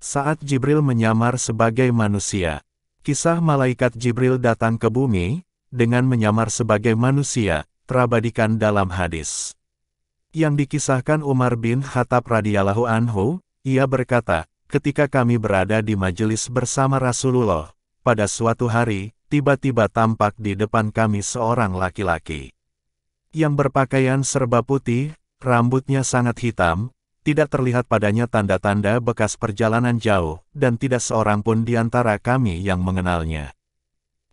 Saat Jibril menyamar sebagai manusia. Kisah malaikat Jibril datang ke bumi, dengan menyamar sebagai manusia, terabadikan dalam hadis. Yang dikisahkan Umar bin Khattab radhiyallahu anhu, ia berkata, ketika kami berada di majelis bersama Rasulullah, pada suatu hari, tiba-tiba tampak di depan kami seorang laki-laki. Yang berpakaian serba putih, rambutnya sangat hitam, tidak terlihat padanya tanda-tanda bekas perjalanan jauh, dan tidak seorang pun di antara kami yang mengenalnya.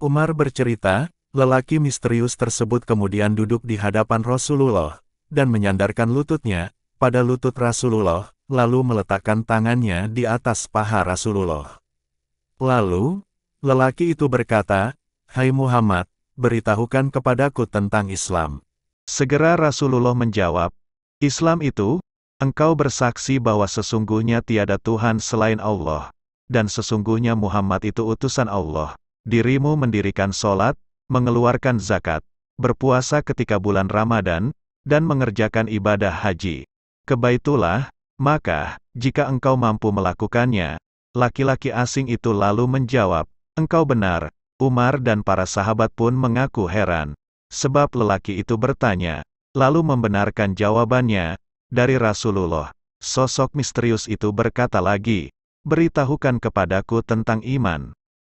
Umar bercerita, lelaki misterius tersebut kemudian duduk di hadapan Rasulullah, dan menyandarkan lututnya pada lutut Rasulullah, lalu meletakkan tangannya di atas paha Rasulullah. Lalu, lelaki itu berkata, "Hai Muhammad, beritahukan kepadaku tentang Islam." Segera Rasulullah menjawab, "Islam itu, engkau bersaksi bahwa sesungguhnya tiada Tuhan selain Allah, dan sesungguhnya Muhammad itu utusan Allah. Dirimu mendirikan sholat, mengeluarkan zakat, berpuasa ketika bulan Ramadan, dan mengerjakan ibadah haji ke Baitullah, maka, jika engkau mampu melakukannya." Laki-laki asing itu lalu menjawab, "Engkau benar." Umar dan para sahabat pun mengaku heran, sebab lelaki itu bertanya, lalu membenarkan jawabannya dari Rasulullah. Sosok misterius itu berkata lagi, "Beritahukan kepadaku tentang iman."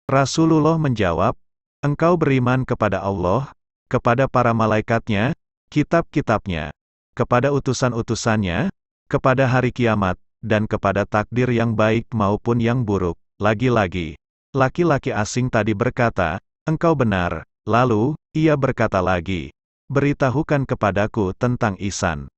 Rasulullah menjawab, "Engkau beriman kepada Allah, kepada para malaikatnya, kitab-kitabnya, kepada utusan-utusannya, kepada hari kiamat, dan kepada takdir yang baik maupun yang buruk." Lagi-lagi, laki-laki asing tadi berkata, "Engkau benar." Lalu, ia berkata lagi, "Beritahukan kepadaku tentang ihsan."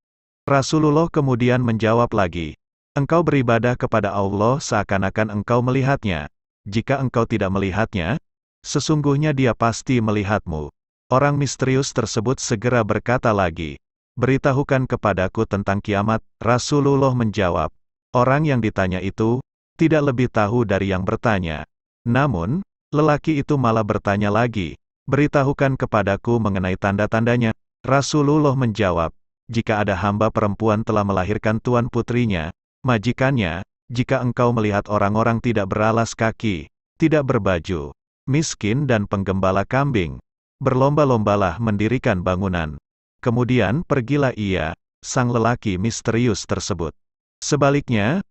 Rasulullah kemudian menjawab lagi, "Engkau beribadah kepada Allah seakan-akan engkau melihatnya. Jika engkau tidak melihatnya, sesungguhnya Dia pasti melihatmu." Orang misterius tersebut segera berkata lagi, "Beritahukan kepadaku tentang kiamat." Rasulullah menjawab, orang yang ditanya itu tidak lebih tahu dari yang bertanya. Namun, lelaki itu malah bertanya lagi, "Beritahukan kepadaku mengenai tanda-tandanya." Rasulullah menjawab, "Jika ada hamba perempuan telah melahirkan tuan putrinya, majikannya, jika engkau melihat orang-orang tidak beralas kaki, tidak berbaju, miskin dan penggembala kambing, berlomba-lombalah mendirikan bangunan." Kemudian pergilah ia, sang lelaki misterius tersebut. Sebaliknya,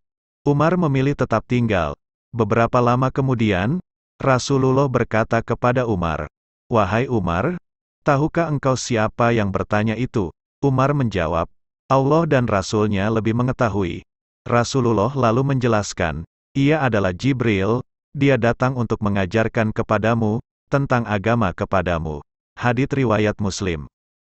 Umar memilih tetap tinggal. Beberapa lama kemudian, Rasulullah berkata kepada Umar, "Wahai Umar, tahukah engkau siapa yang bertanya itu?" Umar menjawab, "Allah dan Rasulnya lebih mengetahui." Rasulullah lalu menjelaskan, "Ia adalah Jibril, dia datang untuk mengajarkan kepadamu, tentang agama kepadamu." Hadits riwayat Muslim.